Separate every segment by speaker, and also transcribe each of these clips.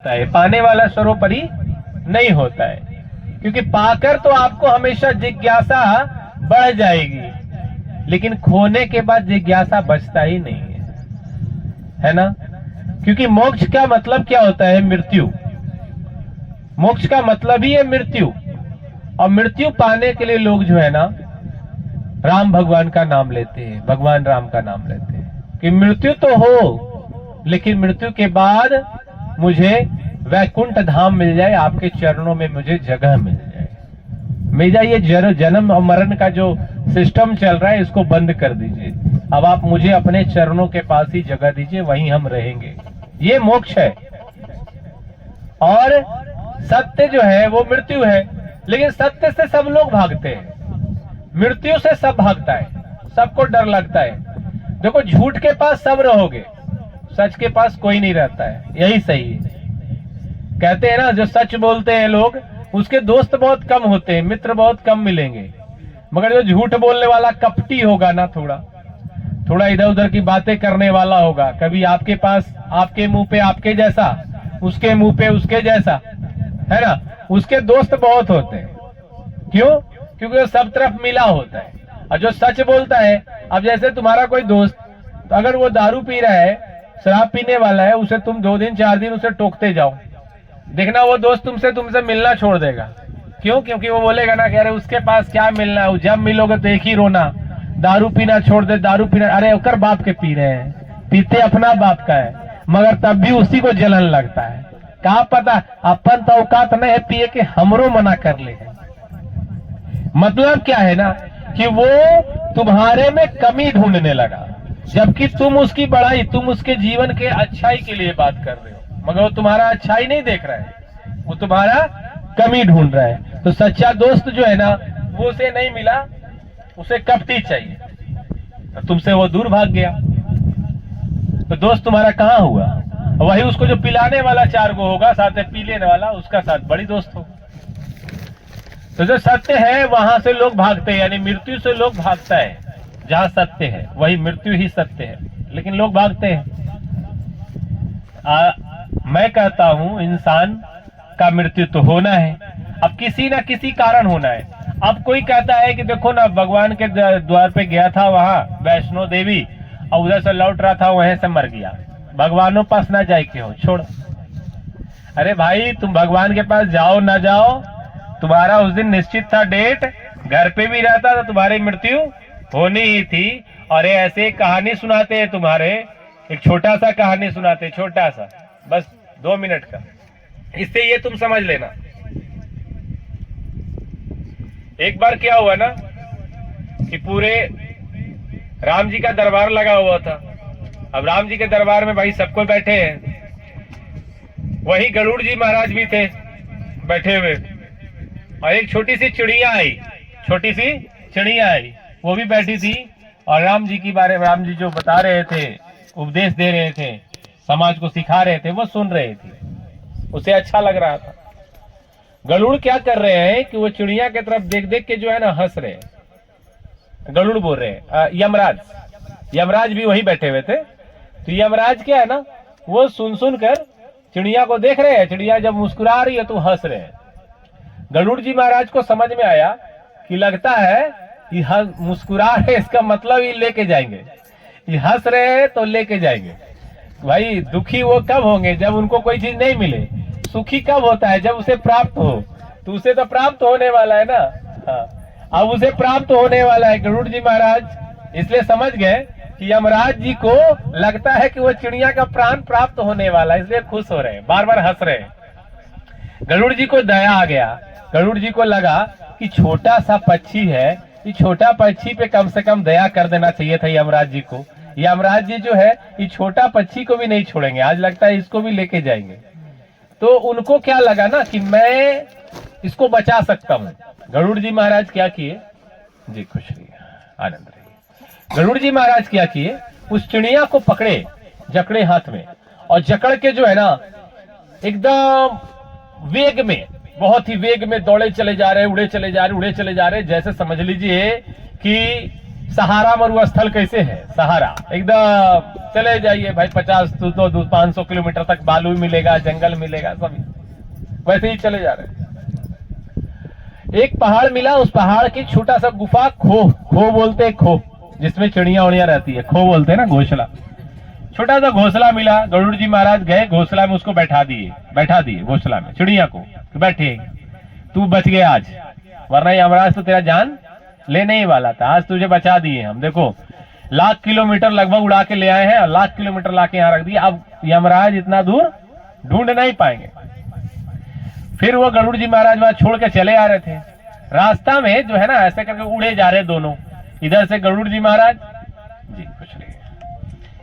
Speaker 1: होता है, पाने वाला सर्वोपरि नहीं होता है। क्योंकि पाकर तो आपको हमेशा जिज्ञासा बढ़ जाएगी, लेकिन खोने के बाद जिज्ञासा बचता ही नहीं है ना। क्योंकि मोक्ष का मतलब क्या होता है? मृत्यु। मोक्ष का मतलब ही है मृत्यु। और मृत्यु पाने के लिए लोग जो है ना राम भगवान का नाम लेते हैं, भगवान राम का नाम लेते हैं कि मृत्यु तो हो, लेकिन मृत्यु के बाद मुझे वैकुंठ धाम मिल जाए, आपके चरणों में मुझे जगह मिल जाए। मेरा ये जन्म और मरण का जो सिस्टम चल रहा है इसको बंद कर दीजिए। अब आप मुझे अपने चरणों के पास ही जगह दीजिए, वहीं हम रहेंगे। ये मोक्ष है। और सत्य जो है वो मृत्यु है, लेकिन सत्य से सब लोग भागते हैं, मृत्यु से सब भागता है, सबको डर लगता है। देखो, झूठ के पास सब रहोगे, सच के पास कोई नहीं रहता है, यही सही है। कहते हैं ना, जो सच बोलते हैं लोग उसके दोस्त बहुत कम होते हैं, मित्र बहुत कम मिलेंगे। मगर जो झूठ बोलने वाला कपटी होगा ना, थोड़ा इधर उधर की बातें करने वाला होगा, कभी आपके पास आपके मुंह पे आपके जैसा, उसके मुंह पे उसके जैसा, है ना, उसके दोस्त बहुत होते हैं। क्यों? क्योंकि वो सब तरफ मिला होता है। और जो सच बोलता है, अब जैसे तुम्हारा कोई दोस्त, तो अगर वो दारू पी रहा है, शराब पीने वाला है, उसे तुम 2 दिन 4 दिन उसे टोकते जाओ, देखना वो दोस्त तुमसे मिलना छोड़ देगा। क्यों? क्योंकि वो बोलेगा ना कि अरे उसके पास क्या मिलना है, जब मिलोगे तो एक ही रोना, दारू पीना छोड़ दे, दारू पीना, अरे ओकर बाप के पी रहे हैं, पीते अपना बाप का है, मगर तब भी उसी को जलन लगता है। कहा पता अपन तो औकात नहीं है पिए के, हमरो मना कर ले। मतलब क्या है ना कि वो तुम्हारे में कमी ढूंढने लगा, जबकि तुम उसकी बढ़ाई, तुम उसके जीवन के अच्छाई के लिए बात कर रहे हो, मगर वो तुम्हारा अच्छाई नहीं देख रहा है, वो तुम्हारा कमी ढूंढ रहा है। तो सच्चा दोस्त जो है ना, वो उसे नहीं मिला, उसे कपटी चाहिए, तो तुमसे वो दूर भाग गया। तो दोस्त तुम्हारा कहाँ हुआ? वही उसको जो पिलाने वाला 4 गो होगा, साथ में पी लेने वाला, उसका साथ बड़ी दोस्त होगा। तो जो सत्य है वहां से लोग भागते हैं, यानी मृत्यु से लोग भागता है। जहां सत्य है वही मृत्यु ही सत्य है, लेकिन लोग भागते हैं। मैं कहता हूं इंसान का मृत्यु तो होना है, अब किसी ना किसी कारण होना है। अब कोई कहता है कि देखो ना, भगवान के द्वार पे गया था वहां वैष्णो देवी, और उधर से लौट रहा था, वहीं से मर गया, भगवानों पास ना जाए क्यों, छोड़। अरे भाई, तुम भगवान के पास जाओ ना जाओ, तुम्हारा उस दिन निश्चित था डेट, घर पे भी रहता तो तुम्हारी मृत्यु होनी ही थी। और ये ऐसे कहानी सुनाते हैं तुम्हारे, एक छोटा सा कहानी सुनाते, छोटा सा, बस 2 मिनट का, इससे ये तुम समझ लेना। एक बार क्या हुआ ना कि पूरे राम जी का दरबार लगा हुआ था। अब राम जी के दरबार में भाई सबको बैठे हैं, वही गरुड़ जी महाराज भी थे बैठे हुए, और एक छोटी सी चिड़िया आई, वो भी बैठी थी। और राम जी की बारे में, राम जी जो बता रहे थे, उपदेश दे रहे थे, समाज को सिखा रहे थे, वो सुन रहे थे, उसे अच्छा लग रहा था। गरुड़ क्या कर रहे हैं कि वो चिड़िया की तरफ देख देख के जो है ना हंस रहे हैं। गरुड़ बोल रहे हैं, यमराज भी वही बैठे हुए थे। तो यमराज क्या है ना, वो सुन कर चिड़िया को देख रहे हैं, चिड़िया जब मुस्कुरा रही है तो हंस रहे हैं। गरुड़ जी महाराज को समझ में आया कि लगता है कि मुस्कुरा रहे, इसका मतलब ये लेके जाएंगे, ये हंस रहे हैं तो लेके जाएंगे। भाई दुखी वो कब होंगे? जब उनको कोई चीज नहीं मिले। सुखी कब होता है? जब उसे प्राप्त हो। तो उसे तो प्राप्त होने वाला है ना। हाँ, अब उसे प्राप्त होने वाला है गरुड़ जी महाराज, इसलिए समझ गए कि यमराज जी को लगता है कि वो चिड़िया का प्राण प्राप्त होने वाला है, इसलिए खुश हो रहे हैं, बार बार हंस रहे हैं। गरुड़ जी को दया आ गया, गरुड़ जी को लगा कि छोटा सा पक्षी है, ये छोटा पक्षी पे कम से कम दया कर देना चाहिए था यमराज जी को। यमराज जी जो है ये छोटा पक्षी को भी नहीं छोड़ेंगे, आज लगता है इसको भी लेके जाएंगे। तो उनको क्या लगा ना कि मैं इसको बचा सकता हूँ। गरुड़ जी महाराज क्या किए जी, खुश रहिए, आनंद रहिए। गरुड़ जी महाराज क्या किए, उस चिड़िया को पकड़े, जकड़े हाथ में, और जकड़ के जो है ना एकदम वेग में, बहुत ही वेग में दौड़े चले जा रहे, उड़े चले जा रहे, जैसे समझ लीजिए कि सहारा मरुस्थल कैसे है, सहारा एकदम चले जाइए भाई 50 तो 500 किलोमीटर तक बालू मिलेगा, जंगल मिलेगा, सभी वैसे ही चले जा रहे हैं। एक पहाड़ मिला, उस पहाड़ की छोटा सा गुफा, खो बोलते हैं, खो जिसमें चिड़िया उड़िया रहती है, खो बोलते हैं ना, घोंसला, छोटा सा घोंसला मिला। गरुड़ जी महाराज गए घोंसला में, उसको बैठा दिए घोंसला में चिड़िया को, तो बैठे, तू बच गया आज, वरना यमराज तो तेरा जान लेने ही वाला था, आज तुझे बचा दिए हम। देखो लाख किलोमीटर लगभग उड़ा के ले आए हैं और लाख किलोमीटर लाके यहाँ रख दिए, अब यमराज इतना दूर ढूंढ नहीं पाएंगे। फिर वो गरुड़ जी महाराज वहां छोड़ के चले आ रहे थे, रास्ता में जो है ना ऐसे करके उड़े जा रहे दोनों, इधर से गरुड़ जी महाराज जी कुछ नहीं,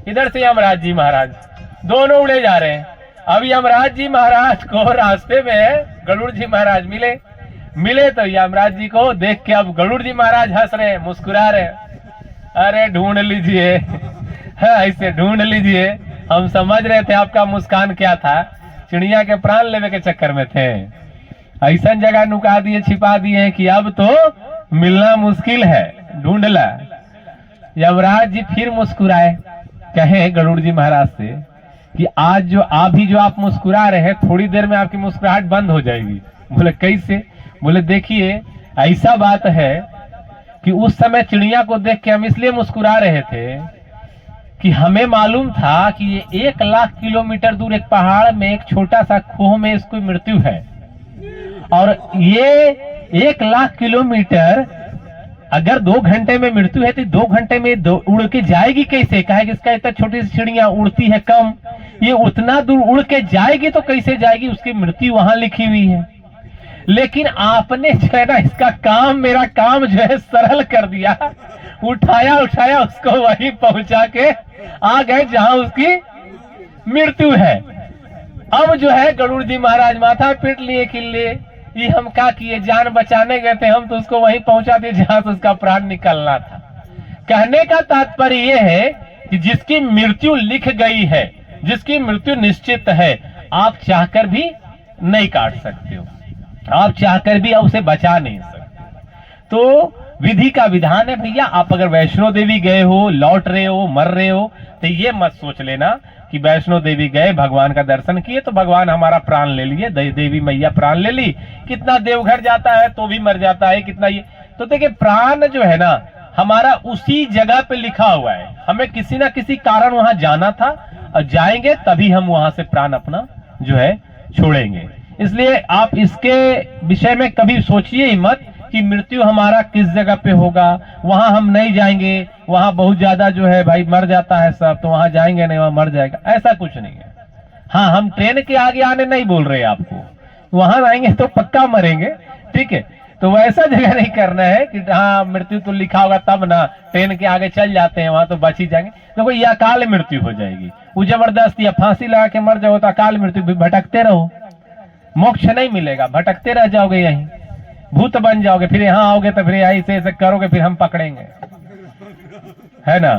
Speaker 1: इधर से यमराज जी महाराज, दोनों उड़े जा रहे हैं। अब यमराज जी महाराज को रास्ते में गरुड़ जी महाराज मिले तो यमराज जी को देख के अब गरुड़ जी महाराज हंस रहे, मुस्कुरा रहे, अरे ढूंढ लीजिए, ऐसे ढूंढ लीजिए, हम समझ रहे थे आपका मुस्कान क्या था, चिड़िया के प्राण लेने के चक्कर में थे, ऐसा जगह नुका दिए, छिपा दिए कि अब तो मिलना मुश्किल है, ढूंढला। यमराज जी फिर मुस्कुराए, कहे गरुड़ जी महाराज से कि आज जो आप मुस्कुरा रहे हैं, थोड़ी देर में आपकी मुस्कुराहट बंद हो जाएगी। बोले कैसे? बोले देखिए ऐसा बात है कि उस समय चिड़िया को देख के हम इसलिए मुस्कुरा रहे थे कि हमें मालूम था कि ये 1 लाख किलोमीटर दूर एक पहाड़ में एक छोटा सा खोह में इसकी मृत्यु है, और ये 1 लाख किलोमीटर अगर 2 घंटे में मृत्यु है तो 2 घंटे में उड़ के जाएगी कैसे? कहे इसका इतना छोटी सी चिड़िया उड़ती है कम, ये उतना दूर उड़ के जाएगी तो कैसे जाएगी? उसकी मृत्यु वहां लिखी हुई है। लेकिन आपने जो है ना इसका काम, मेरा काम जो है सरल कर दिया, उठाया उसको वहीं पहुंचा के आ गए जहां उसकी मृत्यु है। अब जो है गरुड़ जी महाराज माथा पीट लिए किले, ये हम क्या किए, जान बचाने गए थे, हम तो उसको वहीं पहुंचा दिए जहां से उसका प्राण निकलना था। कहने का तात्पर्य यह है कि जिसकी मृत्यु लिख गई है, जिसकी मृत्यु निश्चित है, आप चाहकर भी नहीं काट सकते हो, आप चाहकर भी उसे बचा नहीं सकते। तो विधि का विधान है भैया। आप अगर वैष्णो देवी गए हो, लौट रहे हो, मर रहे हो, तो ये मत सोच लेना कि वैष्णो देवी गए, भगवान का दर्शन किए तो भगवान हमारा प्राण ले लिए, देवी मैया प्राण ले ली। कितना देवघर जाता है तो भी मर जाता है, कितना ये। तो देखिए प्राण जो है ना हमारा उसी जगह पे लिखा हुआ है, हमें किसी ना किसी कारण वहां जाना था और जाएंगे तभी हम वहां से प्राण अपना जो है छोड़ेंगे। इसलिए आप इसके विषय में कभी सोचिए ही मत कि मृत्यु हमारा किस जगह पे होगा, वहां हम नहीं जाएंगे, वहां बहुत ज्यादा जो है भाई मर जाता है सब, तो वहां जाएंगे नहीं, वहां मर जाएगा, ऐसा कुछ नहीं है। हाँ, हम ट्रेन के आगे आने नहीं बोल रहे आपको, वहां आएंगे तो पक्का मरेंगे, ठीक है। तो वैसा जगह नहीं करना है कि हाँ मृत्यु तो लिखा होगा तब ना ट्रेन के आगे चल जाते हैं, वहां तो बच ही जाएंगे। देखो ये अकाल मृत्यु हो जाएगी, वो जबरदस्ती या फांसी लगा के मर जाओ तो अकाल मृत्यु, भटकते रहो, मोक्ष नहीं मिलेगा, भटकते रह जाओगे, यहीं भूत बन जाओगे, फिर यहाँ आओगे तो फिर यहीं से ऐसे करोगे, फिर हम पकड़ेंगे, है ना।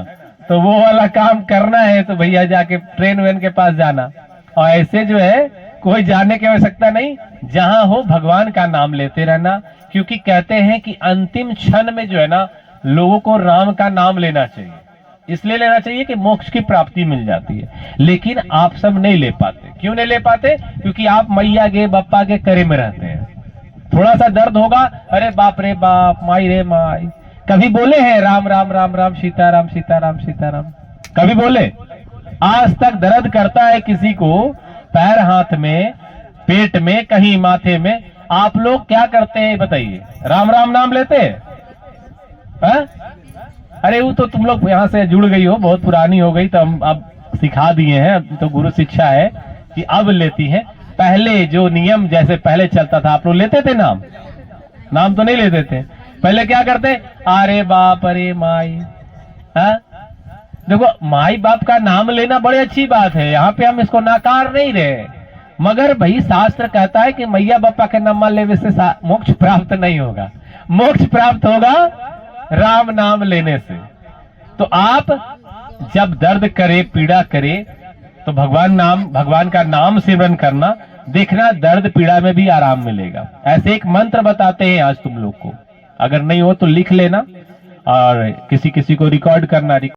Speaker 1: तो वो वाला काम करना है तो भैया जाके ट्रेन वेन के पास जाना, और ऐसे जो है कोई जाने की आवश्यकता नहीं, जहां हो भगवान का नाम लेते रहना। क्योंकि कहते हैं कि अंतिम क्षण में जो है ना लोगों को राम का नाम लेना चाहिए, इसलिए लेना चाहिए कि मोक्ष की प्राप्ति मिल जाती है। लेकिन आप सब नहीं ले पाते। क्यों नहीं ले पाते? क्योंकि आप मैया के बप्पा के करे में रहते हैं। थोड़ा सा दर्द होगा, अरे बाप रे बाप, माई रे माई। कभी बोले हैं राम राम राम राम सीताराम सीताराम सीताराम? कभी बोले? आज तक दर्द करता है किसी को पैर हाथ में, पेट में, कहीं माथे में, आप लोग क्या करते हैं बताइए? राम राम नाम लेते हैं? अरे वो तो तुम लोग यहाँ से जुड़ गई हो, बहुत पुरानी हो गई, तो हम अब सिखा दिए हैं, तो गुरु शिक्षा है कि अब लेती हैं। पहले जो नियम जैसे पहले चलता था, आप लोग लेते थे नाम? नाम तो नहीं लेते थे। पहले क्या करते? अरे बाप अरे माई। देखो माई बाप का नाम लेना बड़ी अच्छी बात है, यहाँ पे हम इसको नाकार नहीं रहे, मगर भाई शास्त्र कहता है कि मैया बापा के नाम लेने से मोक्ष प्राप्त नहीं होगा, मोक्ष प्राप्त होगा राम नाम लेने से। तो आप जब दर्द करे, पीड़ा करे, तो भगवान का नाम सिमरन करना, देखना दर्द पीड़ा में भी आराम मिलेगा। ऐसे एक मंत्र बताते हैं आज तुम लोग को, अगर नहीं हो तो लिख लेना और किसी किसी को रिकॉर्ड करना